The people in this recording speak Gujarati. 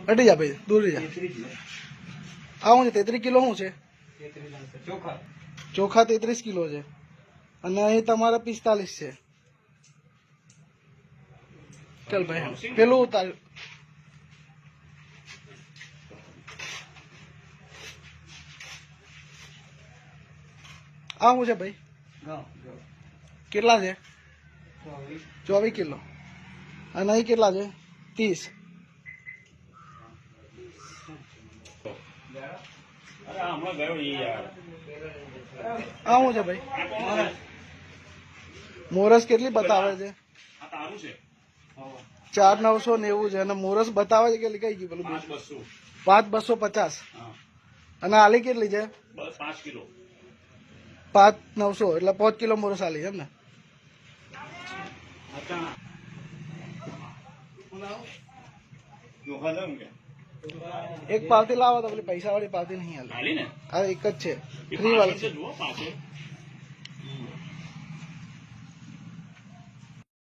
હટી જા ભાઈ, દૂર જા. આ શું છે? 33 કિલો શું છે? ચોખા 33 કિલો છે અને અહીં તમારા 45 છે. ચાલ ભાઈ પેલું ઉતાર. આ શું છે ભાઈ? કેટલા છે? 24 કિલો. અને અહીં કેટલા છે? 30. આ શું છે ભાઈ? મોરસ કેટલી બતાવે છે? 4,990 છે અને મોરસ બતાવે છે કેટલી? કઈ ગઈ પેલું? 5,250. અને આલી કેટલી છે? 5,900 એટલે 5 કિલો મોરસ આલી છે એમ ને? એક પાવતી લાવો તો પેલી પૈસા વાળી પાવતી નહીં હાલે. હા એક જ છે, ફ્રી વાળી છે.